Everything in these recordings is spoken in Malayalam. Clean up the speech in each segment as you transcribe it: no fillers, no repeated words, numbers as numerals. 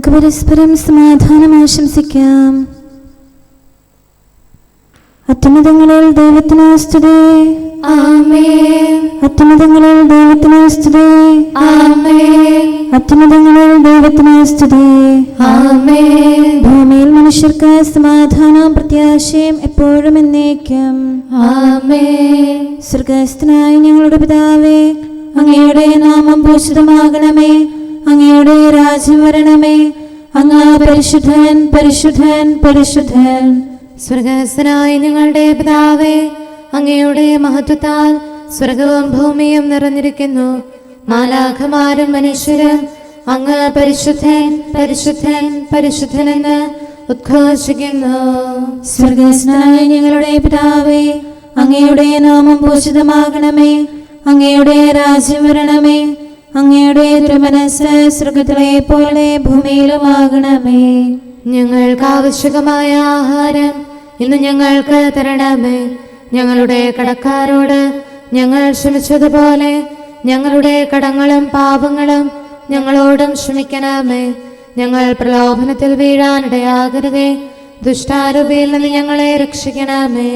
നമുക്ക് പരസ്പരം സമാധാനം ആശംസിക്കാം. അത്യുന്നതങ്ങളിൽ ദൈവത്തിന് സ്തുതി. ആമേൻ. അത്യുന്നതങ്ങളിൽ ദൈവത്തിന് സ്തുതി. ആമേൻ. അത്യുന്നതങ്ങളിൽ ദൈവത്തിന് സ്തുതി. ആമേൻ. ഭൂമിയിൽ മനുഷ്യർക്ക് സമാധാനവും പ്രത്യാശയും എപ്പോഴും എന്നേക്കും. ആമേൻ. സ്വർഗ്ഗസ്ഥനായ ഞങ്ങളുടെ പിതാവേ, അങ്ങയുടെ നാമം പൂജിതമാകണമേ. അങ്ങയുടെ രാജ്യം വരണമേ. അങ്ങ് പരിശുദ്ധൻ, പരിശുദ്ധൻ, പരിശുദ്ധൻ. സ്വർഗ്ഗസ്ഥനായ ഞങ്ങളുടെ പിതാവേ, അങ്ങയുടെ മഹത്വത്താൽ സ്വർഗവും ഭൂമിയും നിറഞ്ഞിരിക്കുന്നു. മാലാഖമാരും മനുഷ്യരും അങ്ങ് പരിശുദ്ധൻ, പരിശുദ്ധൻ, പരിശുദ്ധനെന്ന് ഉദ്ഘോഷിക്കുന്നു. സ്വർഗ്ഗസ്ഥനായ ഞങ്ങളുടെ പിതാവേ, അങ്ങയുടെ നാമം പൂജിതമാകണമേ. അങ്ങയുടെ രാജ്യം വരണമേ. അങ്ങയുടെ തിരുമനസ്സ് സ്വർഗ്ഗത്തിലെ പോലെ ഭൂമിയിലുമാകണമേ. ഞങ്ങൾക്ക് ആവശ്യമായ ആഹാരം ഇന്ന് ഞങ്ങൾക്ക് തരണമേ. ഞങ്ങളുടെ കടക്കാരോട് ഞങ്ങൾ ക്ഷമിച്ചതുപോലെ ഞങ്ങളുടെ കടങ്ങളും പാപങ്ങളും ഞങ്ങളോടും ക്ഷമിക്കണമേ. ഞങ്ങൾ പ്രലോഭനത്തിൽ വീഴാനിടയാകരുതേ. ദുഷ്ടാരൂപിയിൽ നിന്ന് ഞങ്ങളെ രക്ഷിക്കണമേ.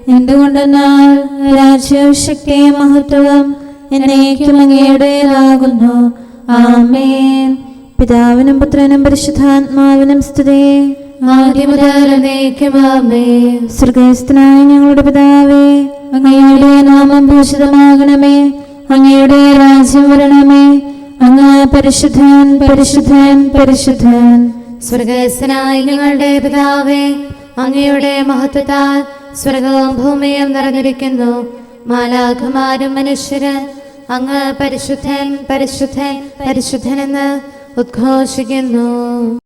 എന്തുകൊണ്ടെന്നാൽ രാജ്യവും ശക്തിയും മഹത്വവും എന്നേക്കും അങ്ങയുടേതാകുന്നു. ആമേൻ. പിതാവിനും പുത്രനും പരിശുദ്ധാത്മാവിനും സ്തുതി. ആദ്യം മുതൽ എന്നേക്കും ആമേൻ. സ്വർഗ്ഗസ്ഥനായ ഞങ്ങളുടെ പിതാവേ, അങ്ങയുടെ നാമം പൂജിതമാകണമേ. അങ്ങയുടെ രാജ്യം വരണമേ. അങ്ങ് പരിശുദ്ധൻ, പരിശുദ്ധൻ, പരിശുദ്ധൻ. സ്വർഗ്ഗസ്ഥനായ ഞങ്ങളുടെ പിതാവേ, അങ്ങയുടെ മഹത്വത്താൽ സ്വർഗവും ഭൂമിയും നിറഞ്ഞിരിക്കുന്നു. മാലാഖമാരും മനുഷ്യരും അങ്ങ് പരിശുദ്ധൻ, പരിശുദ്ധൻ, പരിശുദ്ധനെന്ന് ഉദ്ഘോഷിക്കുന്നു.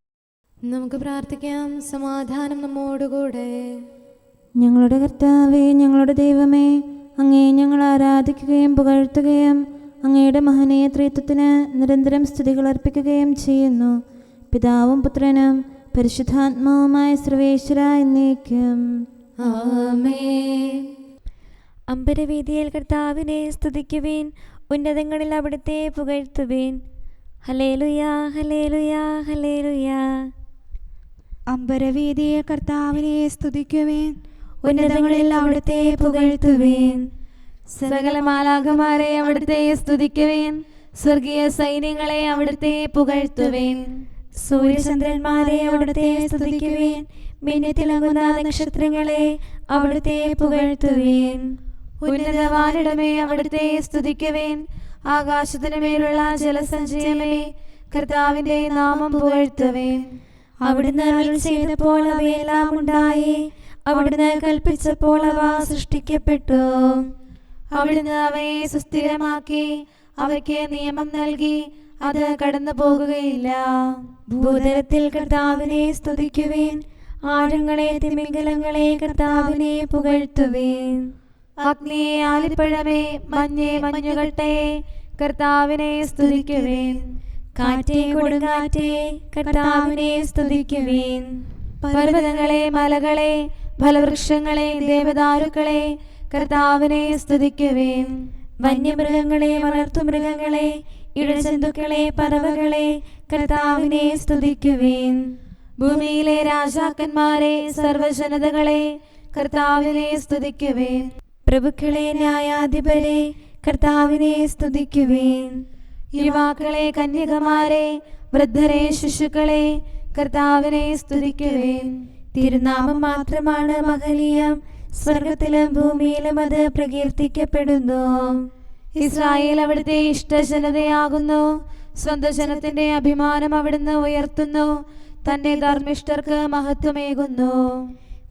നമുക്ക് പ്രാർത്ഥിക്കാം. സമാധാനം നമ്മോടുകൂടെ. ഞങ്ങളുടെ കർത്താവേ, ഞങ്ങളുടെ ദൈവമേ, അങ്ങേ ഞങ്ങൾ ആരാധിക്കുകയും പുകഴ്ത്തുകയും അങ്ങയുടെ മഹനീയ ത്രിത്വത്തിന് നിരന്തരം സ്തുതികൾ അർപ്പിക്കുകയും ചെയ്യുന്നു. പിതാവും പുത്രനും പരിശുദ്ധാത്മാവുമായ സർവേശ്വര എന്നേക്കും. ആമേൻ. അമ്പരവീതിയിൽ കർത്താവിനെ സ്തുതിക്കുവിൻ. ഉന്നതങ്ങളിൽ അവിടുത്തെ പുകഴ്ത്തുവിൻ. ഹല്ലേലൂയാ, ഹല്ലേലൂയാ, ഹല്ലേലൂയാ. അമ്പരവീതിയിൽ കർത്താവിനെ സ്തുതിക്കുവിൻ. ഉന്നതങ്ങളിൽ അവിടുത്തെ പുകഴ്ത്തുവിൻ. സകല മാലാഖമാരെ അവിടുത്തെ സ്തുതിക്കുവിൻ. സ്വർഗീയ സൈന്യങ്ങളെ അവിടുത്തെ പുകഴ്ത്തുവിൻ. സൂര്യചന്ദ്രന്മാരെ അവിടുത്തെ സ്തുതിക്കുവിൻ. മിന്നിത്തിളങ്ങുന്ന നക്ഷത്രങ്ങളെ അവിടുത്തെ പുകഴ്ത്തുവിൻ. ഉന്നതവാനിടമേ അവിടുത്തെ സ്തുതിക്കുവിൻ. ആകാശത്തിനു മേലുള്ള ജലസഞ്ചയമേ കർത്താവിന്റെ നാമം പുകഴ്ത്തുവിൻ. അവിടുന്ന് അരുൾ ചെയ്തപ്പോൾ അവയെല്ലാം ഉണ്ടായി. അവിടുന്ന് കൽപ്പിച്ചപ്പോൾ അവ സൃഷ്ടിക്കപ്പെട്ടു. അവിടുന്ന് അവയെ സുസ്ഥിരമാക്കി. അവയ്ക്ക് നിയമം നൽകി. അത് കടന്നു പോകുകയില്ല. ഭൂതലത്തിൽ കർത്താവിനെ സ്തുതിക്കുവിൻ. ആഴങ്ങളെ തിമിംഗലങ്ങളെ കർത്താവിനെ പുകഴ്ത്തുവിൻ. അഗ്നിയെ ആലിപ്പഴമേ മഞ്ഞേ മഞ്ഞുകട്ടെ കർത്താവിനെ സ്തുതിക്കുവിൻ. കാറ്റേ കൊടുങ്കാറ്റേ കർത്താവിനെ സ്തുതിക്കുവിൻ. പർവ്വതങ്ങളെ മലകളെ ഫലവൃക്ഷങ്ങളെ ദേവദാരുക്കളെ കർത്താവിനെ സ്തുതിക്കുവിൻ. വന്യമൃഗങ്ങളെ വളർത്തുമൃഗങ്ങളെ ഇഴജന്തുക്കളെ പറവകളെ കർത്താവിനെ സ്തുതിക്കുവിൻ. ഭൂമിയിലെ രാജാക്കന്മാരെ സർവ്വജനതകളെ കർത്താവിനെ സ്തുതിക്കുവിൻ. പ്രഭുക്കളെ ന്യായാധിപരെ കർത്താവിനെ സ്തുതിക്കുവിൻ. യുവാക്കളെ കന്യകമാരെ വൃദ്ധരെ ശിശുക്കളെ കർത്താവിനെ സ്തുതിക്കുവിൻ. തിരുനാമം മാത്രമാണ് മഹനീയം. സ്വർഗത്തിലും ഭൂമിയിലും അത് പ്രകീർത്തിക്കപ്പെടുന്നു. ഇസ്രായേൽ അവിടുത്തെ ഇഷ്ടജനതയാകുന്നു. സ്വന്തം ജനത്തിന്റെ അഭിമാനം അവിടുന്ന് ഉയർത്തുന്നു. തന്റെ ധർമ്മിഷ്ഠർക്ക് മഹത്വമേകുന്നു.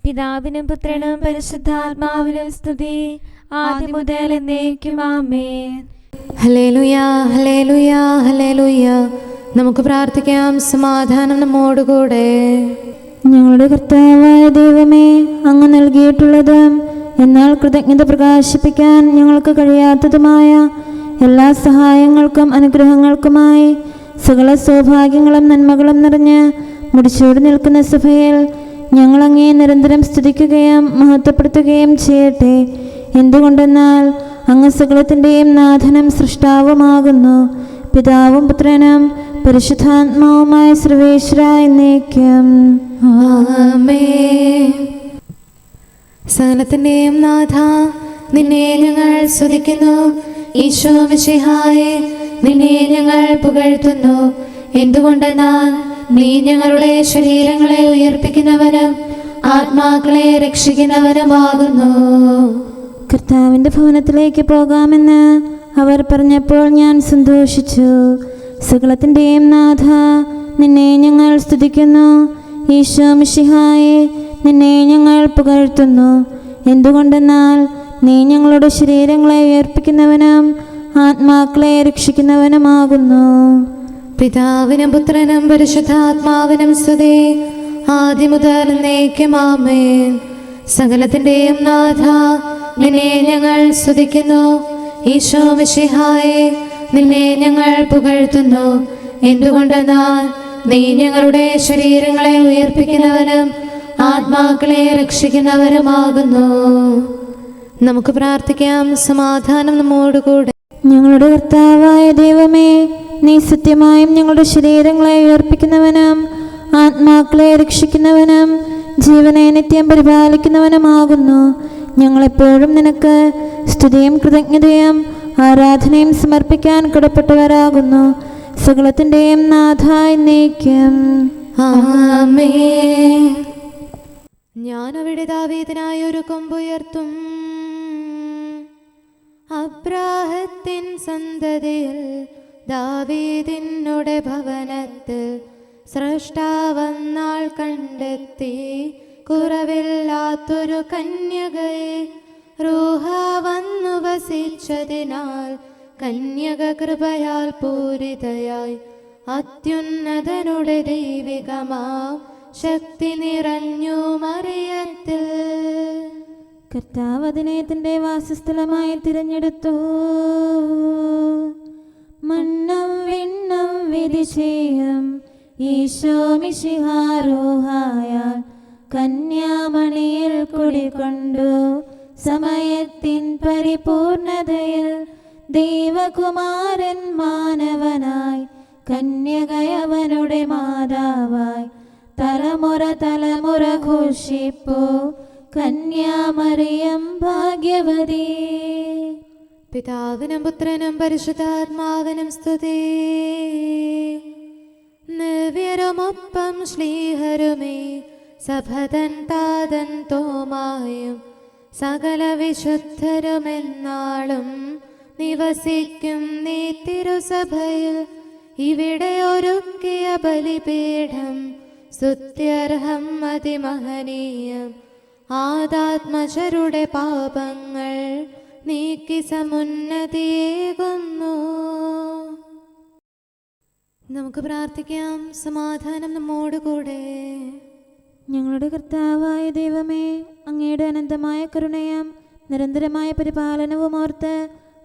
പിതാവിനും പുത്രനും പരിശുദ്ധാത്മാവിനും സ്തുതി. ആദ്യം മുതൽ എന്നേക്കും ആമേൻ. ഹല്ലേലൂയാ, ഹല്ലേലൂയാ, ഹല്ലേലൂയാ. നമുക്ക് പ്രാർത്ഥിക്കാം. സമാധാനം നമ്മോടുകൂടെ. ഞങ്ങളുടെ കർത്താവായ ദൈവമേ, അങ്ങ് നൽകിയിട്ടുള്ളതും എന്നാൽ കൃതജ്ഞത പ്രകാശിപ്പിക്കാൻ ഞങ്ങൾക്ക് കഴിയാത്തതുമായ എല്ലാ സഹായങ്ങൾക്കും അനുഗ്രഹങ്ങൾക്കുമായി സകല സൗഭാഗ്യങ്ങളും നന്മകളും നിറഞ്ഞ് മുടിച്ചൂടി നിൽക്കുന്ന സഭയിൽ ഞങ്ങളങ്ങേ നിരന്തരം സ്തുതിക്കുകയും മഹത്വപ്പെടുത്തുകയും ചെയ്യട്ടെ. എന്തുകൊണ്ടെന്നാൽ അങ്ങ് സകലത്തിൻ്റെയും നാഥനും സൃഷ്ടാവുമാകുന്നു. പിതാവും പുത്രനും പരിശുദ്ധാത്മാവുമായ സർവേശ്വര എന്നേക്കും. ആമേൻ. സകലത്തിന്റെയും നാഥ, നിന്നെ ഞങ്ങൾ സ്തുതിക്കുന്നു. ഈശോ മിശിഹായേ, നിന്നെ ഞങ്ങൾ പുകഴ്ത്തുന്നു. എന്തുകൊണ്ടെന്നാൽ നീ ഞങ്ങളുടെ ശരീരങ്ങളെ ഉയർപ്പിക്കുന്നവനും ആത്മാക്കളെ രക്ഷിക്കുന്നവനുമാകുന്നു. കർത്താവിൻ്റെ ഭവനത്തിലേക്ക് പോകാമെന്ന് അവർ പറഞ്ഞപ്പോൾ ഞാൻ സന്തോഷിച്ചു. സകലത്തിൻ്റെയും നാഥ, നിന്നെ ഞങ്ങൾ സ്തുതിക്കുന്നു. ഈശോ മിശിഹായേ, നിന്നെ ഞങ്ങൾ പുകഴ്ത്തുന്നു. എന്തുകൊണ്ടെന്നാൽ നീ ഞങ്ങളുടെ ശരീരങ്ങളെ ഉയർപ്പിക്കുന്നവനും ആത്മാക്കളെ രക്ഷിക്കുന്നവനുമാകുന്നു. പിതാവിനും പുത്രനും പരിശുദ്ധാത്മാവിനും സ്തുതി, ആദ്യം മുതൽ എന്നേക്കും ആമേൻ. സകലത്തിന്റെയും നാഥ, നിന്നെ ഞങ്ങൾ സ്തുതിക്കുന്നു. ഈശോ മിശിഹായേ, നിന്നെ ഞങ്ങൾ പുകഴ്ത്തുന്നു. എന്തുകൊണ്ടെന്നാൽ നീ ഞങ്ങളുടെ ശരീരങ്ങളെ ഉയർപ്പിക്കുന്നവനും ആത്മാക്കളെ രക്ഷിക്കുന്നവരുമാകുന്നു. നമുക്ക് പ്രാർത്ഥിക്കാം. സമാധാനം നമ്മോടുകൂടെ. ഞങ്ങളുടെ കർത്താവായ ദൈവമേ, നീ സത്യമായും ഞങ്ങളുടെ ശരീരങ്ങളെ ഉയർപ്പിക്കുന്നവനും ആത്മാക്കളെ രക്ഷിക്കുന്നവനും ജീവനെ നിത്യം പരിപാലിക്കുന്നവനുമാകുന്നു. ഞങ്ങളെപ്പോഴും നിനക്ക് സ്തുതിയും കൃതജ്ഞതയും ആരാധനയും സമർപ്പിക്കാൻ കടപ്പെട്ടവരാകുന്നു. സകലത്തിൻ്റെയും നാഥ എന്നേക്കും. ആമേൻ. ഞാൻ അവിടെ ദാവീദിനായി ഒരു കൊമ്പുയർത്തും. അബ്രാഹത്തിൻ സന്തതിയിൽ ദാവീദിനുടെ ഭവനത്തിൽ സ്രഷ്ടാവന്നാൾ കണ്ടെത്തി കുറവില്ലാത്തൊരു കന്യകയെ. റൂഹ വന്നു വസിച്ചതിനാൽ കന്യക കൃപയാൽ പൂരിതയായി അത്യുന്നതനുടെ ദൈവികമാം ശക്തി നിറഞ്ഞു മറിയത്തിൽ. കർത്താവ് അതിനെ തൻ്റെ വാസസ്ഥലമായി തിരഞ്ഞെടുത്തു. മണ്ണും വിണ്ണും വിധിചെയ്യും ഈശോ മിശിഹാരോഹായ കന്യാമണിയിൽ കുടികൊണ്ടു സമയത്തിൻ പരിപൂർണതയിൽ ദൈവകുമാരൻ മാനവനായി കന്യകയവനുടെ മാതാവായി തലമുറ തലമുറ ഘോഷിപ്പോ കന്യാമറിയം ഭാഗ്യവതി. പിതാവിനും പുത്രനും പരിശുദ്ധാത്മാവിനും സ്തുതി. നിവ്യരുമൊപ്പം ശ്ലീഹരുമേ സഭതൻ താതൻ തോമായും സകല വിശുദ്ധരുമെന്നാളും നിവസിക്കും നീ തിരുസഭയിൽ. ഇവിടെ ഒരുക്കിയ ബലിപീഠം സ്തുത്യർഹം അതിമഹനീയം. ആദാത്മജരുടെ പാപങ്ങൾ നീക്കി സമുന്നതിയേകുന്നു. നമുക്ക് പ്രാർത്ഥിക്കാം. സമാധാനം നമ്മോടുകൂടെ. ഞങ്ങളുടെ കർത്താവായ ദൈവമേ, അങ്ങയുടെ അനന്തമായ കരുണയും നിരന്തരമായ പരിപാലനവും ഓർത്ത്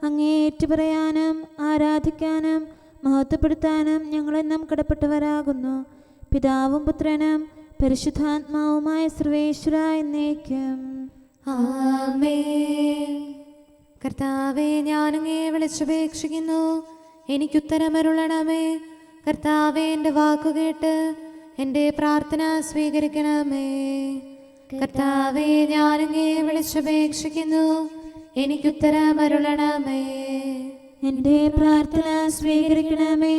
അങ്ങേ ഏറ്റുപറയാനും ആരാധിക്കാനും മഹത്വപ്പെടുത്താനും ഞങ്ങളെന്നും കടപ്പെട്ടവരാകുന്നു. പിതാവും പുത്രനും പരിശുദ്ധാത്മാവുമായ സർവേശ്വര എന്നേക്കും. ആമേൻ. കർത്താവേ, ഞാനങ്ങേ വിളിച്ചപേക്ഷിക്കുന്നു, എനിക്കുത്തരമരുളണമേ. കർത്താവേ, എൻ്റെ വാക്കുകേട്ട് എൻ്റെ പ്രാർത്ഥന സ്വീകരിക്കണമേ. കർത്താവേ, ഞാനങ്ങേ വിളിച്ചപേക്ഷിക്കുന്നു, എനിക്കുത്തരമരുളണമേ. എൻ്റെ പ്രാർത്ഥന സ്വീകരിക്കണമേ.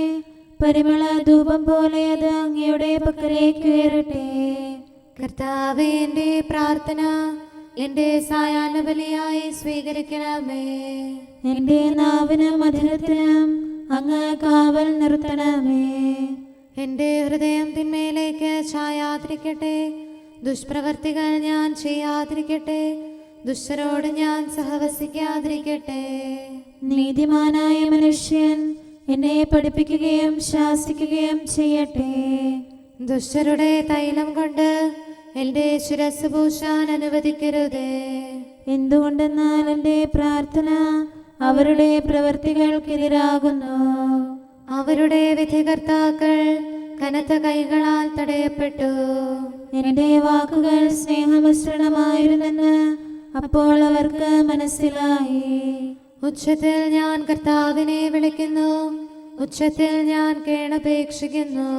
പരിമള ധൂപം പോലെ അത് അങ്ങയുടെ പക്കലേക്ക് ഉയരട്ടെ. കർത്താവേ, എൻ്റെ പ്രാർത്ഥന എൻ്റെ സായാഹ്ന ബലിയായി സ്വീകരിക്കണമേ. എൻ്റെ നാവിനും മധുരത്തിനും അങ്ങ് കാവൽ നിർത്തണമേ. എൻ്റെ ഹൃദയം തിന്മയിലേക്ക് ചായാതിരിക്കട്ടെ. ദുഷ്പ്രവർത്തികൾ ഞാൻ ചെയ്യാതിരിക്കട്ടെ. ദുഷ്ടരോട് ഞാൻ സഹവസിക്കാതിരിക്കട്ടെ. നീതിമാനായ മനുഷ്യൻ എന്നെ പഠിപ്പിക്കുകയും ശാസിക്കുകയും ചെയ്യട്ടെ. ദുഷ്ടരുടെ തൈലം കൊണ്ട് എൻ്റെ ശിരസ് പൂശാൻ അനുവദിക്കരുതേ. എന്തുകൊണ്ടെന്നാൽ എൻ്റെ പ്രാർത്ഥന അവരുടെ പ്രവൃത്തികൾക്കെതിരാകുന്നു. അവരുടെ വിധികർത്താക്കൾ കനത്ത കൈകളാൽ തടയപ്പെട്ടു. എൻ്റെ വാക്കുകൾ സ്നേഹമിശ്രണമായിരുന്നെന്ന് അപ്പോൾ അവർക്ക് മനസ്സിലായി. ഉച്ചത്തിൽ ഞാൻ കർത്താവിനെ വിളിക്കുന്നു, ഉച്ചത്തിൽ ഞാൻ കേണപേക്ഷിക്കുന്നു.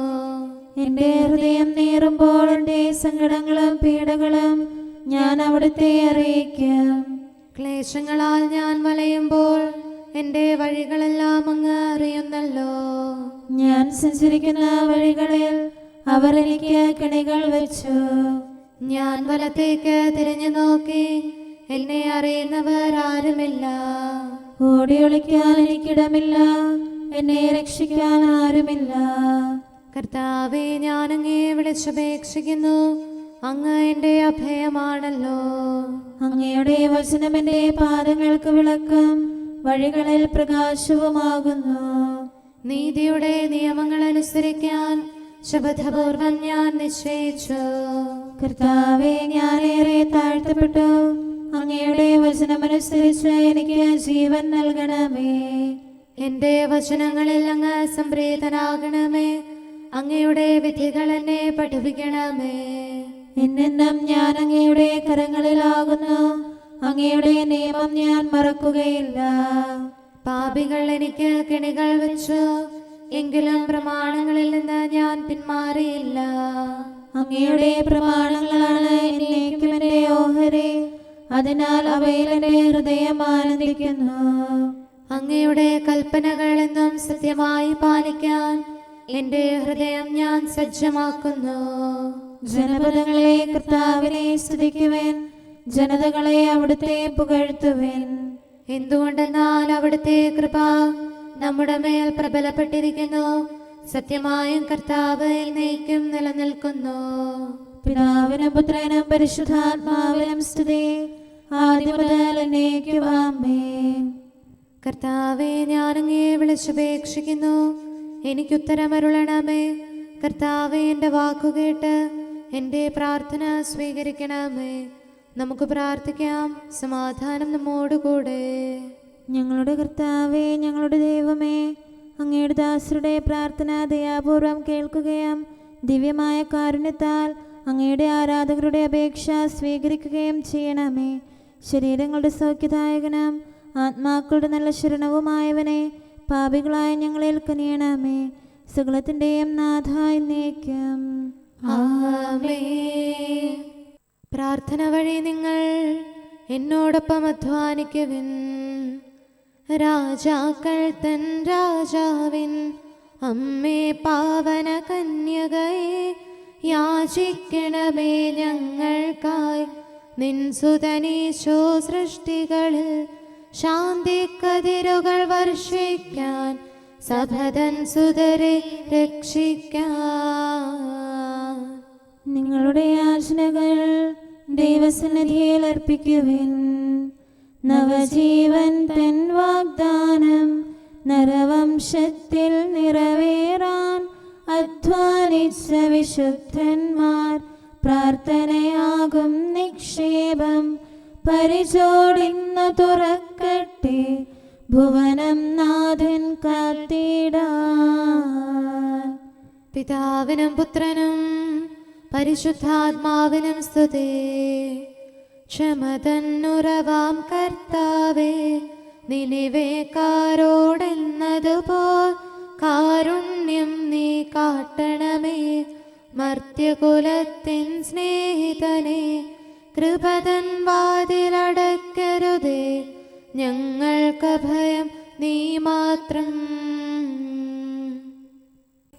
എന്റെ ഹൃദയം നീറുമ്പോൾ എന്റെ സങ്കടങ്ങളും പീഡകളും ഞാൻ അവിടുത്തെ അറിയിക്കും. ക്ലേശങ്ങളാൽ ഞാൻ വലയുമ്പോൾ എൻ്റെ വഴികളെല്ലാം അങ്ങ് അറിയുന്നല്ലോ. ഞാൻ സഞ്ചരിക്കുന്ന വഴികളിൽ അവർ എനിക്ക് കെണികൾ വെച്ചു. ഞാൻ വലത്തേക്ക് തിരിഞ്ഞു നോക്കി, എന്നെ അറിയുന്നവർ ആരുമില്ല. ഓടി ഒളിക്കാൻ എനിക്കിടമില്ല, എന്നെ രക്ഷിക്കാൻ ആരുമില്ല. കർത്താവേ, ഞാൻ അങ്ങേ വിളിച്ചപേക്ഷിക്കുന്നു, അങ്ങ് എൻ്റെ അഭയമാണല്ലോ. അങ്ങയുടെ വചനം എന്റെ പാദങ്ങൾക്ക് വിളക്കും വഴികളിൽ പ്രകാശവുമാകുന്നു. നീതിയുടെ നിയമങ്ങൾ അനുസരിക്കാൻ ശപഥപൂർവം ഞാൻ നിശ്ചയിച്ചു. കർത്താവേ, ഞാനേറെ താഴ്ത്തപ്പെട്ടു. അങ്ങയുടെ വചനമനുസരിച്ച് എനിക്ക് ജീവൻ നൽകണമേ. എൻ്റെ വചനങ്ങളിൽ അങ്ങ് സംപ്രീതനാകണമേ. അങ്ങയുടെ വിധികൾ എന്നെ പഠിപ്പിക്കണമേ. എന്നെന്നും ഞാൻ അങ്ങയുടെ കരങ്ങളിലാകുന്നു. അങ്ങയുടെ നിയമം ഞാൻ മറക്കുകയില്ല. പാപികൾ എനിക്ക് കെണികൾ വെച്ചു, എങ്കിലും പ്രമാണങ്ങളിൽ നിന്ന് ഞാൻ പിന്മാറിയില്ല. അങ്ങയുടെ പ്രമാണങ്ങളാണ് എന്നേക്കും എന്റെ ഓഹരി, അതിനാൽ അവയിൽ എന്റെ ഹൃദയം ആനന്ദിക്കുന്നു. അങ്ങയുടെ കൽപ്പനകൾ എന്നും സത്യമായി പാലിക്കാൻ എൻ്റെ ഹൃദയം ഞാൻ സജ്ജമാക്കുന്നു. ജനപദങ്ങളെ കർത്താവിനെ സ്തുതിക്കുവേൻ, ജനതകളെ അവിടുത്തെ പുകഴ്ത്തുവേൻ. എന്തുകൊണ്ടെന്നാൽ അവിടുത്തെ കൃപ നമ്മുടെ മേൽ പ്രബലപ്പെട്ടിരിക്കുന്നു. സത്യമായും കർത്താവ് എന്നേക്കും നിലനിൽക്കുന്നു. പിതാവിനും പുത്രനും പരിശുദ്ധാത്മാവിനും സ്തുതി, ആദ്യം മുതൽ എന്നേക്കും ആമേൻ. കർത്താവേ, ഞാൻ അങ്ങേ വിളിച്ചപേക്ഷിക്കുന്നു, എനിക്കുത്തരമരുളണമേ. കർത്താവേ, എൻ്റെ വാക്കുകേട്ട് എൻ്റെ പ്രാർത്ഥന സ്വീകരിക്കണമേ. നമുക്ക് പ്രാർത്ഥിക്കാം. സമാധാനം നമ്മോടുകൂടെ. ഞങ്ങളുടെ കർത്താവേ, ഞങ്ങളുടെ ദൈവമേ, അങ്ങയുടെ ദാസരുടെ പ്രാർത്ഥന ദയാപൂർവം കേൾക്കുകയും ദിവ്യമായ കാരുണ്യത്താൽ അങ്ങയുടെ ആരാധകരുടെ അപേക്ഷ സ്വീകരിക്കുകയും ചെയ്യണമേ. ശരീരങ്ങളുടെ സൗഖ്യദായകനും ആത്മാക്കളുടെ നല്ല ശരണവുമായവനെ, പാപികളായ ഞങ്ങളിൽ കനിയണമേ. സകലത്തിൻ്റെയും നാഥ എന്നേക്കും ആമേൻ. പ്രാർത്ഥന വഴി നിങ്ങൾ എന്നോടൊപ്പം അധ്വാനിക്കുവിൻ. രാജാക്കൾ തൻ രാജാവിൻ അമ്മേ പാവന കന്യകയെ, യാചിക്കണമേ ഞങ്ങൾക്കായി നിൻ സുതനീശോ. സൃഷ്ടികളിൽ ശാന്തി കതിരുകൾ വർഷിക്കാൻ സഭതൻ സുതരെ രക്ഷിക്കാൻ. നിങ്ങളുടെ യാചനകൾ ദൈവസന്നിധിയിൽ അർപ്പിക്കുവിൻ. നവജീവൻ തൻ വാഗ്ദാനം നരവംശത്തിൽ നിറവേറാൻ അധ്വാനിച്ച വിശുദ്ധന്മാർ പ്രാർത്ഥനയാകും നിക്ഷേപം പരിചോടിന്നു തുറക്കട്ടെ. ഭുവനം നാഥൻ കാത്തിടാൻ. പിതാവിനും പുത്രനും പരിശുദ്ധാത്മാവിനും സ്തുതി. ക്ഷമതന്നുറവാം കർത്താവേ, നിനിവേക്കാരോടെന്നതുപോൽ കാരുണ്യം നീ കാട്ടണമേ. മർത്യകുലത്തിൻ സ്നേഹിതനെ, കൃപതൻ വാതിലടക്കരുതേ. ഞങ്ങൾക്ക് ഭയം നീ മാത്രം.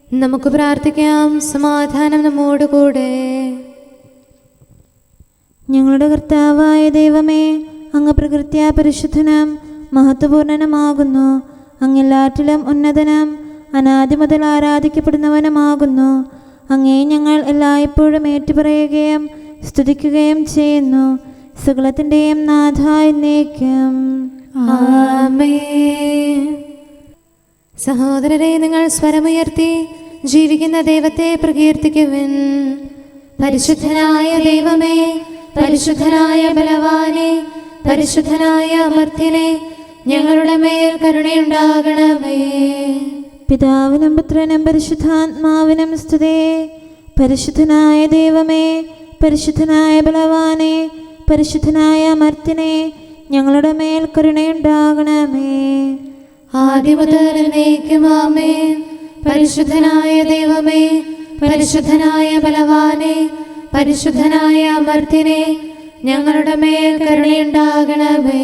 നമുക്ക് പ്രാർത്ഥിക്കാം. സമാധാനം നമ്മോടുകൂടെ. ഞങ്ങളുടെ കർത്താവായ ദൈവമേ, അങ്ങ് പ്രകൃത്യാ പരിശുദ്ധനും മഹത്വപൂർണനുമാകുന്നു. അങ്ങെല്ലാറ്റിലും ഉന്നതനും അനാദി മുതൽ ആരാധിക്കപ്പെടുന്നവനുമാകുന്നു. അങ്ങേ ഞങ്ങൾ എല്ലായ്പ്പോഴും ഏറ്റുപറയുകയും സ്തുതിക്കുകയും ചെയ്യുന്നു. സകലത്തിൻ്റെയും നാഥ എന്നേക്കും ആമേൻ. സഹോദരരെ, നിങ്ങൾ സ്വരമുയർത്തി ജീവിക്കുന്ന ദൈവത്തെ പ്രകീർത്തിക്കുവിൻ. പരിശുദ്ധനായ ദൈവമേ, പരിശുദ്ധനായ ബലവാനെ, പരിശുദ്ധനായ അമർത്യനെ, ഞങ്ങളുടെ മേൽ കരുണയുണ്ടാകണമേ. പിതാവിനും പുത്രനും പരിശുദ്ധാത്മാവിനും സ്തുതി. പരിശുദ്ധനായ ദൈവമേ, പരിശുദ്ധനായ ബലവാനെ, പരിശുദ്ധനായ അമർത്യനെ, ഞങ്ങളുടെ മേൽ കരുണയുണ്ടാകണമേ. ആദ്യം മുതൽ എന്നേക്കും ആമേൻ. പരിശുദ്ധനായ ദൈവമേ, പരിശുദ്ധനായ ബലവാനെ, പരിശുദ്ധനായ അമർത്യനെ, ഞങ്ങളുടെ മേൽ കരുണയുണ്ടാകണമേ.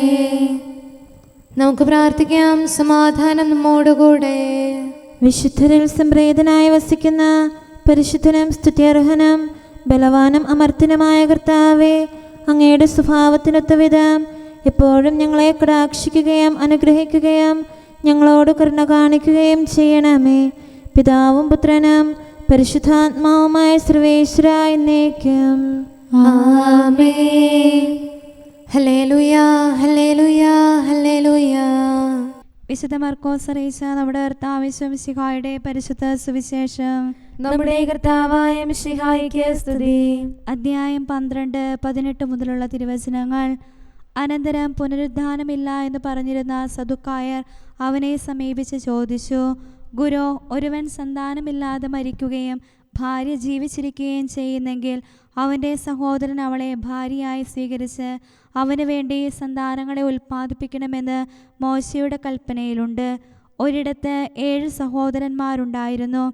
നമുക്ക് പ്രാർത്ഥിക്കാം. സമാധാനം നമ്മോടുകൂടെ. വിശുദ്ധരിൽ സംപ്രേതനായി വസിക്കുന്ന പരിശുദ്ധനും സ്തുത്യർഹനും ബലവാനും അമർത്യനുമായ കർത്താവേ, അങ്ങയുടെ സ്വഭാവത്തിനൊത്ത വിധം എപ്പോഴും ഞങ്ങളെ കടാക്ഷിക്കുകയും അനുഗ്രഹിക്കുകയും ഞങ്ങളോട് കരുണ കാണിക്കുകയും ചെയ്യണമേ. പിതാവും പുത്രനും പരിശുദ്ധാത്മാവുമായ സർവേശ്വര എന്നേക്കും ആമേൻ. ഹല്ലേലൂയ, ഹല്ലേലൂയ, ഹല്ലേലൂയ. വിശുദ്ധ മർക്കോസ് അറിയിച്ച നമ്മുടെ കർത്താവ് മിശിഹായുടെ പരിശുദ്ധ സുവിശേഷം. നമ്മുടെ കർത്താവായ മിശിഹായിക്ക് സ്തുതി. അധ്യായം 12, 18 മുതലുള്ള തിരുവചനങ്ങൾ. അനന്തരം പുനരുദ്ധാനമില്ല എന്ന് പറഞ്ഞിരുന്ന സദുക്കായർ അവനെ സമീപിച്ച് ചോദിച്ചു, ഗുരു, ഒരുവൻ സന്താനമില്ലാതെ മരിക്കുകയും ഭാര്യ ജീവിച്ചിരിക്കുകയും ചെയ്യുന്നെങ്കിൽ അവൻ്റെ സഹോദരൻ അവളെ ഭാര്യയായി സ്വീകരിച്ച് അവന് വേണ്ടി സന്താനങ്ങളെ ഉൽപ്പാദിപ്പിക്കണമെന്ന് മോശയുടെ കൽപ്പനയിലുണ്ട്. ഒരിടത്ത് 7 സഹോദരന്മാരുണ്ടായിരുന്നു.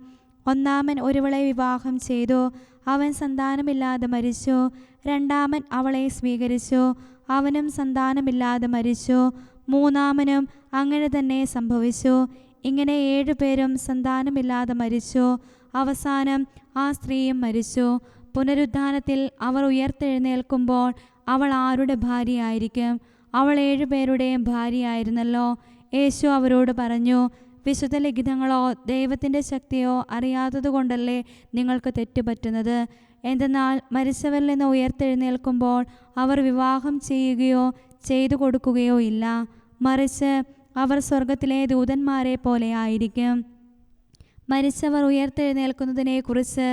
ഒന്നാമൻ ഒരുവളെ വിവാഹം ചെയ്തു. അവൻ സന്താനമില്ലാതെ മരിച്ചു. രണ്ടാമൻ അവളെ സ്വീകരിച്ചു. അവനും സന്താനമില്ലാതെ മരിച്ചു. മൂന്നാമനും അങ്ങനെ തന്നെ സംഭവിച്ചു. ഇങ്ങനെ 7 പേരും സന്താനമില്ലാതെ മരിച്ചു. അവസാനം ആ സ്ത്രീയും മരിച്ചു. പുനരുദ്ധാനത്തിൽ അവർ ഉയർത്തെഴുന്നേൽക്കുമ്പോൾ അവൾ ആരുടെ ഭാര്യയായിരിക്കും? അവൾ 7 പേരുടെയും ഭാര്യയായിരുന്നല്ലോ. യേശു അവരോട് പറഞ്ഞു, വിശുദ്ധ ലിഖിതങ്ങളോ ദൈവത്തിൻ്റെ ശക്തിയോ അറിയാത്തതുകൊണ്ടല്ലേ നിങ്ങൾക്ക് തെറ്റുപറ്റുന്നത്. എന്തെന്നാൽ മരിച്ചവരിൽ നിന്ന് ഉയർത്തെഴുന്നേൽക്കുമ്പോൾ അവർ വിവാഹം ചെയ്യുകയോ ചെയ്തു കൊടുക്കുകയോ ഇല്ല. മറിച്ച് അവർ സ്വർഗത്തിലെ ദൂതന്മാരെ പോലെ ആയിരിക്കും. മരിച്ചവർ ഉയർത്തെഴുന്നേൽക്കുന്നതിനെക്കുറിച്ച്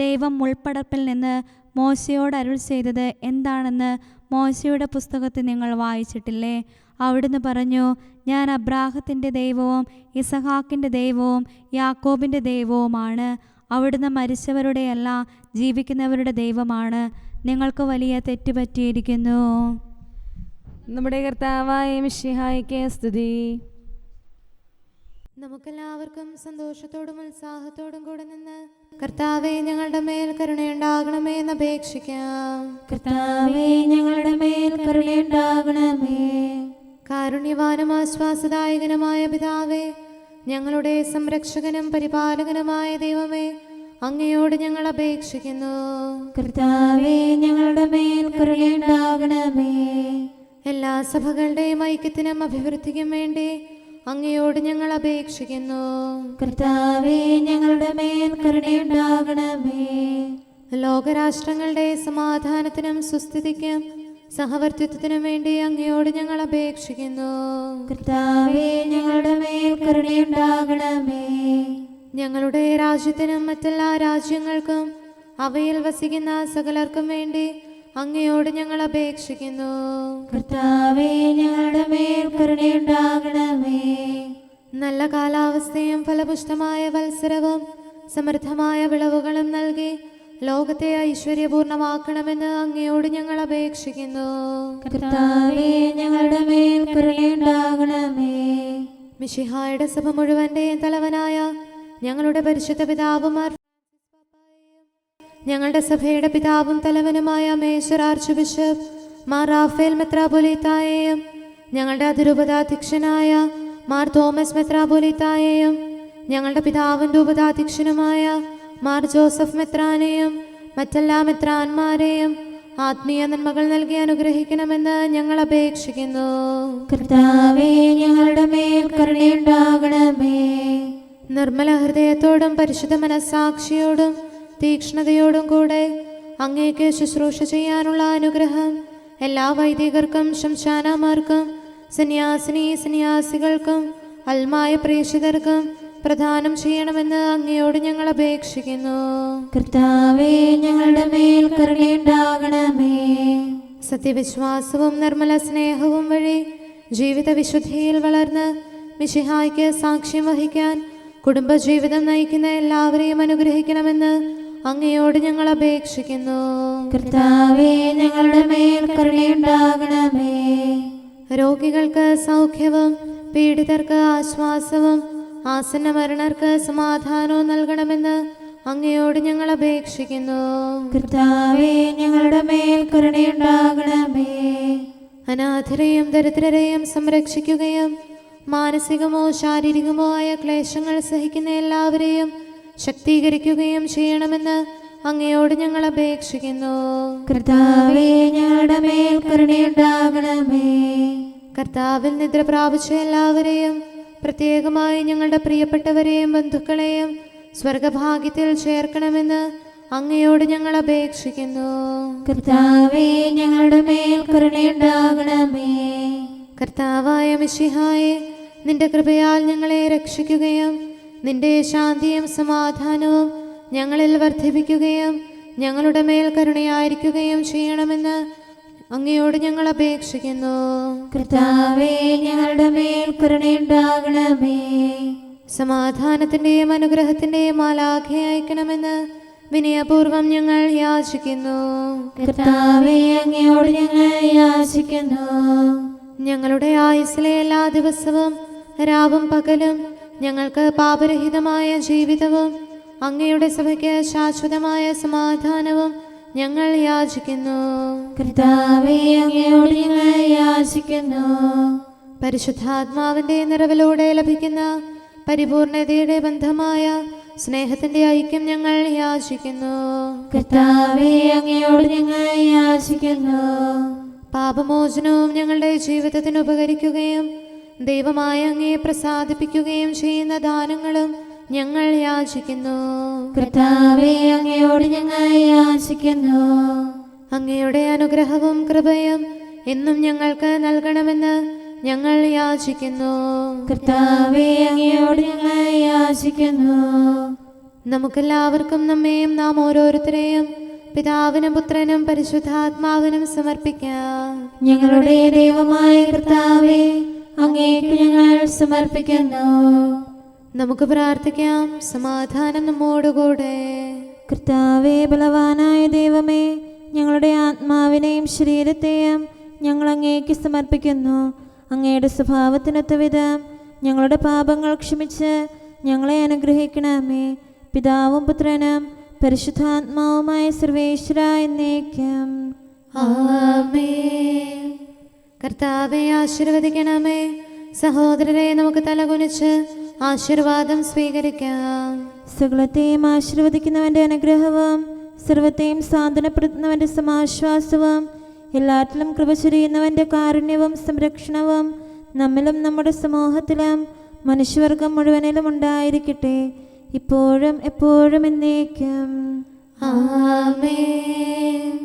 ദൈവം മുൾപ്പടർപ്പിൽ നിന്ന് മോശയോട് അരുൾ ചെയ്തത് എന്താണെന്ന് മോശയുടെ പുസ്തകത്തിൽ നിങ്ങൾ വായിച്ചിട്ടില്ലേ? അവിടുന്ന് പറഞ്ഞു, ഞാൻ അബ്രാഹത്തിൻ്റെ ദൈവവും ഇസഹാക്കിൻ്റെ ദൈവവും യാക്കോബിൻ്റെ ദൈവവുമാണ്. അവിടുന്ന് മരിച്ചവരുടെയല്ല, ജീവിക്കുന്നവരുടെ ദൈവമാണ്. നിങ്ങൾക്ക് വലിയ തെറ്റുപറ്റിയിരിക്കുന്നു. നമ്മുടെ കർത്താവായ മിശിഹായിക്ക് സ്തുതി. നമുക്കെല്ലാവർക്കും സന്തോഷത്തോടും ഉത്സാഹത്തോടും കൂടെ നിന്ന് കർത്താവേ, ഞങ്ങളുടെ മേൽ കരുണയുണ്ടാകണമേ എന്ന് അപേക്ഷിക്കാം. കർത്താവേ, ഞങ്ങളുടെ മേൽ കരുണയുണ്ടാകണമേ. കാരുണ്യവാനും ആശ്വാസദായകനുമായ പിതാവേ, ഞങ്ങളുടെ സംരക്ഷകനും പരിപാലകനുമായ ദൈവമേ, അങ്ങയോട് ഞങ്ങൾ അപേക്ഷിക്കുന്നു. കർത്താവേ, ഞങ്ങളുടെ മേൽ കരുണയുണ്ടാകണമേ. എല്ലാ സഭകളുടെയും ഐക്യത്തിനും അഭിവൃദ്ധിക്കും വേണ്ടി അങ്ങയോട് ഞങ്ങൾ അപേക്ഷിക്കുന്നു. കർത്താവേ, ഞങ്ങളുടെ മേൽ കരുണയുണ്ടാകണമേ. ലോകരാഷ്ട്രങ്ങളുടെ സമാധാനത്തിനും സുസ്ഥിതിക്കും സഹവർത്തിത്വത്തിനും വേണ്ടി അങ്ങയോട് ഞങ്ങൾ അപേക്ഷിക്കുന്നു. കർത്താവേ, ഞങ്ങളുടെ മേൽ കരുണയുണ്ടാകണമേ. ഞങ്ങളുടെ രാജ്യത്തിനും മറ്റെല്ലാ രാജ്യങ്ങൾക്കും അവയിൽ വസിക്കുന്ന സകലർക്കും വേണ്ടി അങ്ങയോട് ഞങ്ങൾ അപേക്ഷിക്കുന്നു. കർത്താവേ, ഞങ്ങളുടെ മേൽ കരുണയുണ്ടാകണമേ. നല്ല കാലാവസ്ഥയും ഫലപുഷ്ടമായ വത്സരവും സമൃദ്ധമായ വിളവുകളും നൽകി ലോകത്തെ ഐശ്വര്യപൂർണമാക്കണമെന്ന് അങ്ങയോട് ഞങ്ങൾ അപേക്ഷിക്കുന്നു. കർത്താവേ, ഞങ്ങളുടെ മേൽ കരുണയുണ്ടാകണമേ. മിശിഹായുടെ സഭ മുഴുവന്റെയും തലവനായ ഞങ്ങളുടെ പരിശുദ്ധ പിതാവുമാർ, ഞങ്ങളുടെ സഭയുടെ പിതാവും തലവനുമായ major archbishop Mar Raphael മെത്രാപൊലീത്തായെയും ഞങ്ങളുടെ അതിരൂപതാധ്യക്ഷനായ മാർ തോമസ് മെത്രാപൊലീത്തായെയും ഞങ്ങളുടെ പിതാവും രൂപതാധ്യക്ഷനുമായ മാർ ജോസഫ് മെത്രാനെയും മറ്റെല്ലാ മെത്രാന്മാരെയും ആത്മീയ നന്മകൾ നൽകി അനുഗ്രഹിക്കണമെന്ന് ഞങ്ങൾ അപേക്ഷിക്കുന്നു. കർത്താവേ, ഞങ്ങളുടെ മേൽ കരുണയുണ്ടാകണമേ. നിർമ്മല ഹൃദയത്തോടും പരിശുദ്ധ മനസ്സാക്ഷിയോടും തീക്ഷ്ണതയോടും കൂടെ അങ്ങേക്ക് ശുശ്രൂഷ ചെയ്യാനുള്ള അനുഗ്രഹം എല്ലാ വൈദികർക്കും ശംശാനമാർക്കും സന്യാസികൾക്കും അൽമായ പ്രേക്ഷിതർക്കും പ്രദാനം ചെയ്യണമെന്ന് അങ്ങയോട് ഞങ്ങൾ അപേക്ഷിക്കുന്നു. കർത്താവേ, ഞങ്ങളുടെ മേൽ കരുണയുണ്ടാകണമേ. സത്യവിശ്വാസവും നിർമ്മല സ്നേഹവും വഴി ജീവിത വിശുദ്ധിയിൽ വളർന്ന് മിശിഹായ്ക്ക് സാക്ഷ്യം വഹിക്കാൻ കുടുംബജീവിതം നയിക്കുന്ന എല്ലാവരെയും അനുഗ്രഹിക്കണമെന്ന് അങ്ങയോട് ഞങ്ങൾ അപേക്ഷിക്കുന്നു. കർത്താവേ, ഞങ്ങളുടെ മേൽ കരുണയുണ്ടാകണമേ. രോഗികൾക്ക് സൗഖ്യവും പീഡിതർക്ക് ആശ്വാസവും ആസന്ന മരണർക്ക് സമാധാനവും നൽകണമെന്ന് അങ്ങയോട് ഞങ്ങൾ അപേക്ഷിക്കുന്നു. കർത്താവേ, ഞങ്ങളുടെ മേൽ കരുണയുണ്ടാകണമേ. അനാഥരെയും ദരിദ്രരെയും സംരക്ഷിക്കുകയും മാനസികമോ ശാരീരികമോ ആയ ക്ലേശങ്ങൾ സഹിക്കുന്ന എല്ലാവരെയും ശക്തീകരിക്കുകയും ചെയ്യണമെന്ന് അങ്ങയോട് ഞങ്ങൾ അപേക്ഷിക്കുന്നു. കർത്താവേ, ഞങ്ങളുടെ മേൽ കരുണയുണ്ടാകണമേ. കർത്താവിൽ നിദ്ര പ്രാപിച്ച എല്ലാവരെയും പ്രത്യേകമായി ഞങ്ങളുടെ പ്രിയപ്പെട്ടവരെയും ബന്ധുക്കളെയും സ്വർഗഭാഗ്യത്തിൽ ചേർക്കണമെന്ന് അങ്ങയോട് ഞങ്ങൾ അപേക്ഷിക്കുന്നു. കർത്താവേ, ഞങ്ങളുടെ മേൽ കരുണയുണ്ടാകണമേ. കർത്താവായ മിശിഹായെ, നിന്റെ കൃപയാൽ ഞങ്ങളെ രക്ഷിക്കുകയും നിന്റെ ശാന്തിയും സമാധാനവും ഞങ്ങളിൽ വർദ്ധിപ്പിക്കുകയും ഞങ്ങളുടെ മേൽ കരുണയായിരിക്കുകയും ചെയ്യണമെന്ന് അങ്ങയോട് ഞങ്ങൾ അപേക്ഷിക്കുന്നു. കർത്താവേ, ഞങ്ങളുടെ മേൽ കരുണയുണ്ടാകണമേ. സമാധാനത്തിന്റെയും അനുഗ്രഹത്തിന്റെയും മാലാഖയെ അയക്കണമെന്ന് വിനയപൂർവം ഞങ്ങൾ യാചിക്കുന്നു. കർത്താവേ, അങ്ങയോട് ഞങ്ങൾ യാചിക്കുന്നു. ഞങ്ങളുടെ ആയുസ്സിലെ എല്ലാ ദിവസവും രാവും പകലും ഞങ്ങൾക്ക് പാപരഹിതമായ ജീവിതവും അങ്ങയുടെ സഭയ്ക്ക് ശാശ്വതമായ സമാധാനവും ഞങ്ങൾ യാചിക്കുന്നു. കർത്താവേ, അങ്ങയോട് ഞങ്ങൾ യാചിക്കുന്നു. പരിശുദ്ധാത്മാവിന്റെ നിറവിലൂടെ ലഭിക്കുന്ന പരിപൂർണതയുടെ ബന്ധമായ സ്നേഹത്തിന്റെ ഐക്യം ഞങ്ങൾ യാചിക്കുന്നു. കർത്താവേ, അങ്ങയോട് ഞങ്ങൾ യാചിക്കുന്നു. പാപമോചനവും ഞങ്ങളുടെ ജീവിതത്തിന് ഉപകരിക്കുകയും ദൈവമായ അങ്ങയെ പ്രസാദിപ്പിക്കുകയും ചെയ്യുന്ന ദാനങ്ങളും ഞങ്ങൾ യാചിക്കുന്നു. കർത്താവേ, അങ്ങയോട് ഞങ്ങൾ യാചിക്കുന്നു. അങ്ങയുടെ അനുഗ്രഹവും കൃപയും എന്നും ഞങ്ങൾക്ക് നൽകണമെന്ന് ഞങ്ങൾ യാചിക്കുന്നു. കർത്താവേ, അങ്ങയോട് ഞങ്ങൾ യാചിക്കുന്നു. നമുക്കെല്ലാവർക്കും നമ്മെയും നാം ഓരോരുത്തരെയും പിതാവിനും പുത്രനും പരിശുദ്ധാത്മാവിനും സമർപ്പിക്കാം. ഞങ്ങളുടെ ദൈവമായ കർത്താവേ, അങ്ങേക്ക് ഞങ്ങൾ സമർപ്പിക്കുന്നു. നമുക്ക് പ്രാർത്ഥിക്കാം. സമാധാനം നമ്മോടുകൂടെ. കർത്താവേ, ബലവാനായ ദൈവമേ, ഞങ്ങളുടെ ആത്മാവിനെയും ശരീരത്തെയും ഞങ്ങൾ അങ്ങേക്ക് സമർപ്പിക്കുന്നു. അങ്ങയുടെ സ്വഭാവത്തിനൊത്ത വിധം ഞങ്ങളുടെ പാപങ്ങൾ ക്ഷമിച്ച് ഞങ്ങളെ അനുഗ്രഹിക്കണമേ. പിതാവും പുത്രനും പരിശുദ്ധാത്മാവുമായ സർവേശ്വര എന്നേക്കും ആമേൻ. കർത്താവെ ആശീർവദിക്കണമേ. സഹോദരരെ, നമുക്ക് തലകുനിച്ച് ആശീർവാദം സ്വീകരിക്കാം. സകലത്തെയും ആശീർവദിക്കുന്നവന്റെ അനുഗ്രഹവും സർവത്തെയും സാന്ത്വനപ്പെടുത്തുന്നവന്റെ സമാശ്വാസവും എല്ലാറ്റിലും കൃപ ചൊരിയുന്നവന്റെ കാരുണ്യവും സംരക്ഷണവും നമ്മിലും നമ്മുടെ സമൂഹത്തിലും മനുഷ്യവർഗം മുഴുവനിലും ഉണ്ടായിരിക്കട്ടെ, ഇപ്പോഴും എപ്പോഴും എന്നേക്കും ആമേൻ.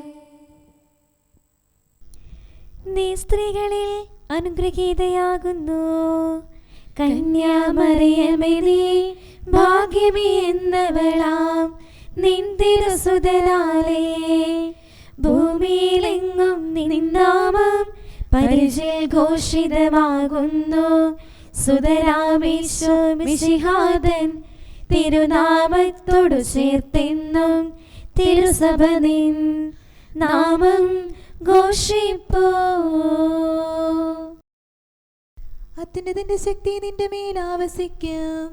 നീ സ്ത്രീകളിൽ അനുഗ്രഹീതയാകുന്നു, കന്യാമറിയമേ നീ ഭാഗ്യമേ എന്നവളാം നിൻ തിരുസുതനാലേ ഭൂമിയിലെങ്ങും നിന്നാമം പരിചയ ഘോഷിതമാകുന്നു. സുതരാമീശോ മിശിഹാതൻ തിരുനാമത്തോടു ചേർത്തെന്നും തിരുസഭ നിൻ നാമം ഘോഷിപ്പോ. അത്യുന്നതന്റെ ശക്തി നിന്റെ മേൽ ആവസിക്കും.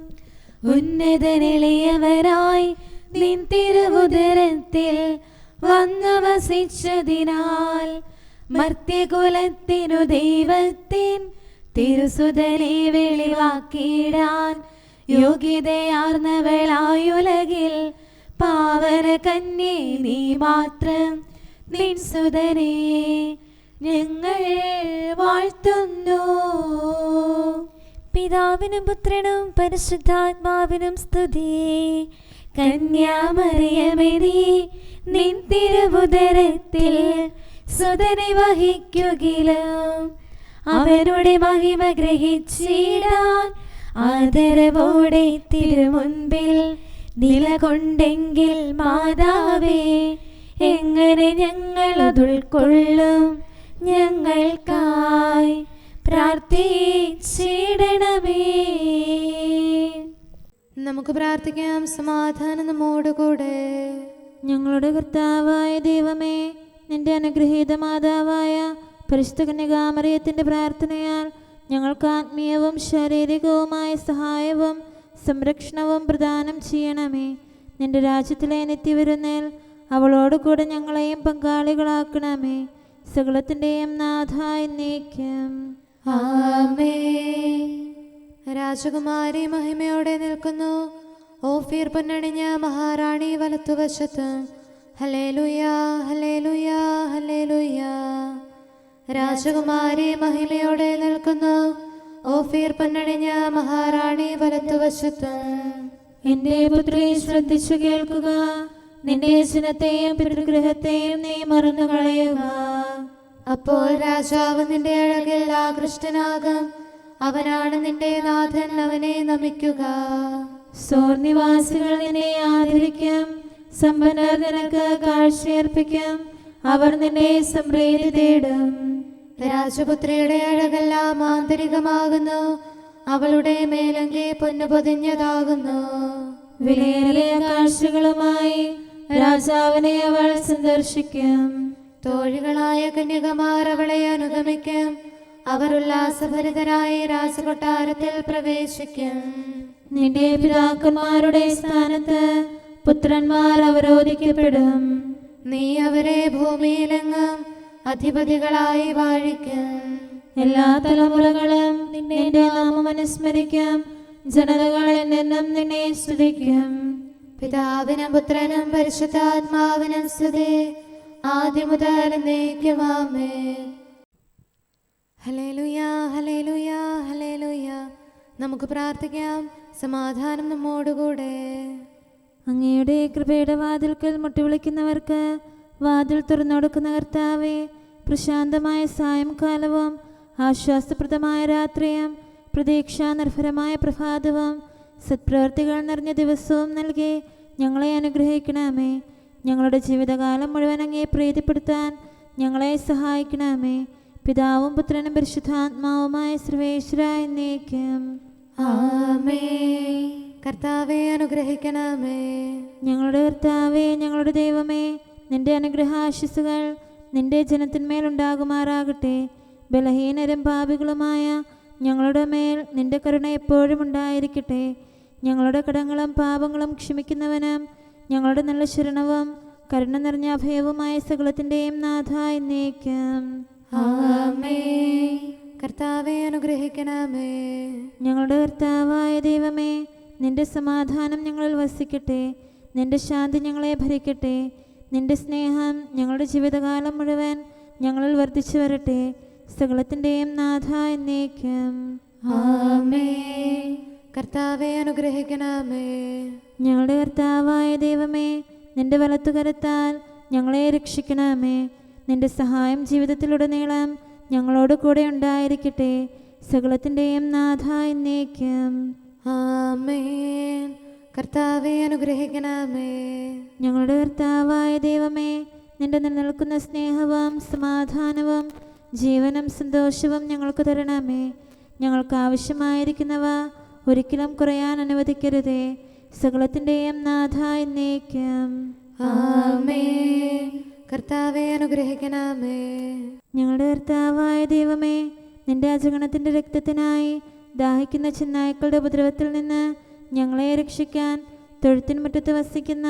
ഉന്നതനെളിയവരായി നിൻ തിരുവുദരത്തിൽ വന്നു വസിച്ചതിനാൽ മർത്യകുലത്തിനു ദൈവത്തിൻ തിരുസുതനെ വെളിവാക്കിയിടാൻ യോഗ്യതയാർന്നവളായുലകിൽ പാവന കന്യേ നീ മാത്രം നിൻ സുതനെ ഞങ്ങൾ വാഴ്ത്തുന്നു. പിതാവിനും പുത്രനും പരിശുദ്ധാത്മാവിനും സ്തുതി. കന്യാമറിയമേ നീ നിൻ തിരുവുദരത്തിൽ സുതനെ വഹിക്കുകിലും അവരുടെ മഹിമ ഗ്രഹിച്ചിടാൻ ആദരവോടെ തിരുമുൻപിൽ നിലകൊണ്ടെങ്കിൽ മാതാവേ എങ്ങനെ ഞങ്ങൾ അതുൾക്കൊള്ളും. ഞങ്ങൾക്കായി പ്രാർത്ഥിച്ചിടണമേ. നമുക്ക് പ്രാർത്ഥിക്കാം. സമാധാനം നമ്മോടുകൂടെ. ഞങ്ങളുടെ കർത്താവായ ദൈവമേ, നിന്റെ അനുഗ്രഹീത മാതാവായ പരിശുദ്ധ കന്യകാമറിയത്തിന്റെ പ്രാർത്ഥനയാൽ ഞങ്ങൾക്ക് ആത്മീയവും ശാരീരികവുമായ സഹായവും സംരക്ഷണവും പ്രദാനം ചെയ്യണമേ. നിന്റെ രാജ്യത്തിലെ നിത്യവിരുന്നിൽ അവളോട് കൂടെ ഞങ്ങളെയും പങ്കാളികളാക്കണമേ. സകലത്തിൻ്റെയും നാഥ എന്നേക്കും. ആമേൻ. രാജകുമാരി മഹിമയോടെ നിൽക്കുന്നു. ഓഫീർ പൊന്നണിഞ്ഞ മഹാറാണി വലത്തുവശത്ത്. ഹല്ലേലൂയ ഹല്ലേലൂയ ഹല്ലേലൂയ. രാജകുമാരി മഹിമയോടെ നിൽക്കുന്നു. ഓഫീർ പൊന്നണിഞ്ഞ മഹാറാണി വലത്തുവശത്ത്. എന്റെ പുത്രി ശ്രദ്ധിച്ചു കേൾക്കുക. നിന്റെ ജനത്തെയും പിതൃഗൃഹത്തെയും നീ മറന്നു കളയുക. അപ്പോൾ രാജാവ് നിന്റെ അഴകിൽ ആകൃഷ്ടനാകും. അവനാണ് നിന്റെ നാഥൻ, അവനെ നമിക്കുക. സോർ നിവാസികൾ നിന്നെ ആദരിക്കും. സമ്പന്നർ നിനക്ക് കാഴ്ചയർപ്പിക്കും. അവർ നിന്നെ സമൃദ്ധി തേടും. രാജപുത്രിയുടെ അഴകെല്ലാം ആന്തരികമാകുന്നു. അവളുടെ മേലങ്കി പൊന്നു പൊതിഞ്ഞതാകുന്നു. വിലയേറിയ കാഴ്ചകളുമായി രാജാവിനെ അവൾ സന്ദർശിക്കും. തോഴികളായ കന്യകമാർ അവളെ അനുഗമിക്കും. അവർ ഉല്ലാസഭരിതരായി രാജകൊട്ടാരത്തിൽ പ്രവേശിക്കും. നിന്റെ പിതാക്കന്മാരുടെ സ്ഥാനത്ത് പുത്രന്മാർ അവരോധിക്കപ്പെടും. നീ അവരെ ഭൂമിയിലെങ്ങും അധിപതികളായി വാഴിക്കും. എല്ലാ തലമുറകളും നിന്റെ നാമം അനുസ്മരിക്കും. ജനതകൾ എന്നെന്നും നിന്നെ സ്തുതിക്കും. പിതാവിനും പുത്രനും പരിശുദ്ധാത്മാവിനും സ്തുതി, ആദ്യം മുതൽ എന്നേക്കും. ആമേൻ. ഹല്ലേലൂയ ഹല്ലേലൂയ ഹല്ലേലൂയ. നമുക്ക് പ്രാർത്ഥിക്കാം. സമാധാനം നമ്മോടുകൂടെ. അങ്ങയുടെ കൃപയുടെ വാതിൽക്കൽ മുട്ടിവിളിക്കുന്നവർക്ക് വാതിൽ തുറന്നുകൊടുക്കുന്ന കർത്താവേ, പ്രശാന്തമായ സായംകാലവും ആശ്വാസപ്രദമായ രാത്രിയും പ്രതീക്ഷാനിർഭരമായ പ്രഭാതവും സത്പ്രവർത്തികൾ നിറഞ്ഞ ദിവസവും നൽകി ഞങ്ങളെ അനുഗ്രഹിക്കണമേ. ഞങ്ങളുടെ ജീവിതകാലം മുഴുവൻ അങ്ങയെ പ്രീതിപ്പെടുത്താൻ ഞങ്ങളെ സഹായിക്കണമേ. പിതാവും പുത്രനും പരിശുദ്ധാത്മാവുമായ സർവേശ്വര എന്നേക്കും. ആമേൻ. കർത്താവെ അനുഗ്രഹിക്കണമേ. ഞങ്ങളുടെ കർത്താവേ, ഞങ്ങളുടെ ദൈവമേ, നിന്റെ അനുഗ്രഹാശിസുകൾ നിന്റെ ജനത്തിന്മേലുണ്ടാകുമാറാകട്ടെ. ബലഹീനരും പാപികളുമായ ഞങ്ങളുടെ മേൽ നിന്റെ കരുണ എപ്പോഴും ഉണ്ടായിരിക്കട്ടെ. ഞങ്ങളുടെ കടങ്ങളും പാപങ്ങളും ക്ഷമിക്കുന്നവനും ഞങ്ങളുടെ നല്ല ശരണവും കരുണ നിറഞ്ഞ അഭയവുമായ സകലത്തിൻ്റെയും നാഥ എന്നേക്കും. ആമേൻ. കർത്താവെ അനുഗ്രഹിക്കണമേ. ഞങ്ങളുടെ കർത്താവായ ദൈവമേ, നിന്റെ സമാധാനം ഞങ്ങളിൽ വസിക്കട്ടെ. നിന്റെ ശാന്തി ഞങ്ങളെ ഭരിക്കട്ടെ. നിന്റെ സ്നേഹം ഞങ്ങളുടെ ജീവിതകാലം മുഴുവൻ ഞങ്ങളിൽ വർദ്ധിച്ചു വരട്ടെ. സകലത്തിൻ്റെയും നാഥ എന്നേക്കും. ആമേൻ. കർത്താവെ അനുഗ്രഹിക്കണമേ. ഞങ്ങളുടെ കർത്താവായ ദൈവമേ, നിന്റെ വലത്തുകരത്താൽ ഞങ്ങളെ രക്ഷിക്കണമേ. നിന്റെ സഹായം ജീവിതത്തിലുടനീളം ഞങ്ങളോട് കൂടെ ഉണ്ടായിരിക്കട്ടെ. സകലത്തിൻ്റെയും നാഥ എന്നേക്കും. ആമേൻ. കർത്താവെ അനുഗ്രഹിക്കണമേ. ഞങ്ങളുടെ കർത്താവായ ദൈവമേ, നിന്റെ നിലനിൽക്കുന്ന സ്നേഹവും സമാധാനവും ജീവനും സന്തോഷവും ഞങ്ങൾക്ക് തരണമേ. ഞങ്ങൾക്ക് ആവശ്യമായിരിക്കുന്നവ ഒരിക്കലും കുറയാൻ അനുവദിക്കരുതേ. സകലത്തിൻ്റെയും നാഥ എന്നേക്കും. ആമേൻ. കർത്താവെ അനുഗ്രഹിക്കണമേ. ഞങ്ങളുടെ കർത്താവായ ദൈവമേ, നിന്റെ അജഗണത്തിൻ്റെ രക്തത്തിനായി ദാഹിക്കുന്ന ചെന്നായ്ക്കളുടെ ഉപദ്രവത്തിൽ നിന്ന് ഞങ്ങളെ രക്ഷിക്കാൻ തൊഴുത്തിൻ മുറ്റത്ത് വസിക്കുന്ന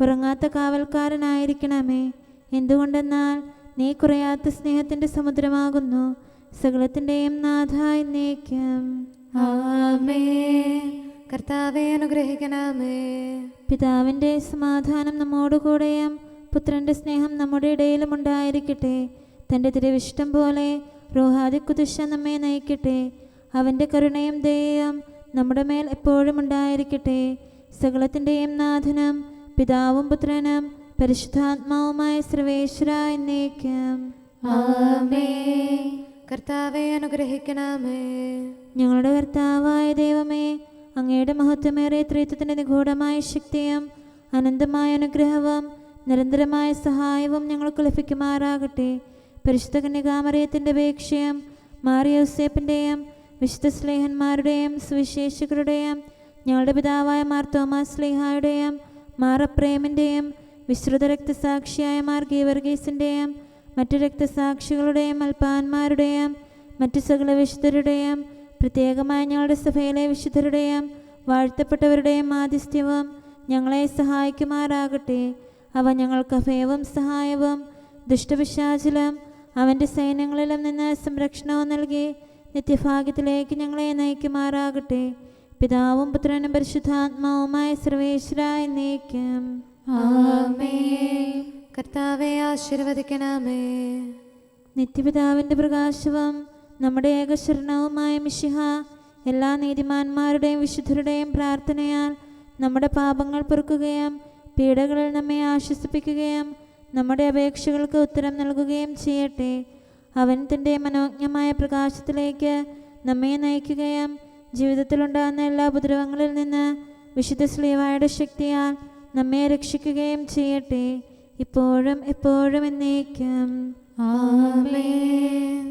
ഉറങ്ങാത്ത കാവൽക്കാരനായിരിക്കണമേ. എന്തുകൊണ്ടെന്നാൽ നീ കുറയാത്ത സ്നേഹത്തിൻ്റെ സമുദ്രമാകുന്നു. സകലത്തിൻ്റെയും നാഥ എന്നേക്കും. ആമേൻ. കർത്താവെ അനുഗ്രഹിക്കണമേ. പിതാവിൻ്റെ സമാധാനം നമ്മോടുകൂടെയും പുത്രൻ്റെ സ്നേഹം നമ്മുടെ ഇടയിലും ഉണ്ടായിരിക്കട്ടെ. തൻ്റെ തിരുവിഷ്ടം പോലെ റൂഹാദിക്കുദിശ നമ്മെ നയിക്കട്ടെ. അവൻ്റെ കരുണയും ദയയും നമ്മുടെ മേൽ എപ്പോഴും ഉണ്ടായിരിക്കട്ടെ. സകലത്തിൻ്റെയും നാഥനും പിതാവും പുത്രനും പരിശുദ്ധാത്മാവുമായ സർവേശ്വര എന്നേക്കും. ആമേൻ. കർത്താവെ അനുഗ്രഹിക്കണമേ. ഞങ്ങളുടെ കർത്താവായ ദൈവമേ, അങ്ങയുടെ മഹത്വമേറിയ ത്രിത്വത്തിൻ്റെ നിഗൂഢമായ ശക്തിയും അനന്തമായ അനുഗ്രഹവും നിരന്തരമായ സഹായവും ഞങ്ങൾക്ക് ലഭിക്കുമാറാകട്ടെ. പരിശുദ്ധ കന്യകാമറിയത്തിൻ്റെ അപേക്ഷയും മാറിയോസേപ്പിൻ്റെയും വിശുദ്ധ സ്ലേഹന്മാരുടെയും സുവിശേഷകരുടെയും ഞങ്ങളുടെ പിതാവായ മാർ തോമാസ് സ്ലീഹായുടെയും മാർ അപ്രേമിൻ്റെയും വിശ്രുത രക്തസാക്ഷിയായ മാർ ഗീവർഗീസിൻ്റെയും മറ്റു രക്തസാക്ഷികളുടെയും അൽപ്പാന്മാരുടെയും മറ്റു സകല വിശുദ്ധരുടെയും പ്രത്യേകമായി ഞങ്ങളുടെ സഭയിലെ വിശുദ്ധരുടെയും വാഴ്ത്തപ്പെട്ടവരുടെയും മാധ്യസ്ഥ്യവും ഞങ്ങളെ സഹായിക്കുമാറാകട്ടെ. അവ ഞങ്ങൾക്ക് അഭയവും സഹായവും ദുഷ്ടപിശാചിലും അവൻ്റെ സൈന്യങ്ങളിലും നിന്ന് സംരക്ഷണവും നൽകി നിത്യഭാഗ്യത്തിലേക്ക് ഞങ്ങളെ നയിക്കുമാറാകട്ടെ. പിതാവും പുത്രനും പരിശുദ്ധാത്മാവുമായ സർവേശ്വരായ എന്നേക്കും. ആമേൻ. കർത്താവെ ആശീർവദിക്കണമേ. നിത്യപിതാവിൻ്റെ പ്രകാശവും നമ്മുടെ ഏകശരണവുമായ മിശിഹ എല്ലാ നീതിമാന്മാരുടെയും വിശുദ്ധരുടെയും പ്രാർത്ഥനയാൽ നമ്മുടെ പാപങ്ങൾ പൊറുക്കുകയും പീഡകളിൽ നമ്മെ ആശ്വസിപ്പിക്കുകയും നമ്മുടെ അപേക്ഷകൾക്ക് ഉത്തരം നൽകുകയും ചെയ്യട്ടെ. അവൻ തൻ്റെ മനോജ്ഞമായ പ്രകാശത്തിലേക്ക് നമ്മെ നയിക്കുകയും ജീവിതത്തിലുണ്ടാകുന്ന എല്ലാ ഉപദ്രവങ്ങളിൽ നിന്ന് വിശുദ്ധ ശ്ലീഹായുടെ ശക്തിയാൽ നമ്മെ രക്ഷിക്കുകയും ചെയ്യട്ടെ, ഇപ്പോഴും എപ്പോഴും എന്നേക്കും. ആമേൻ.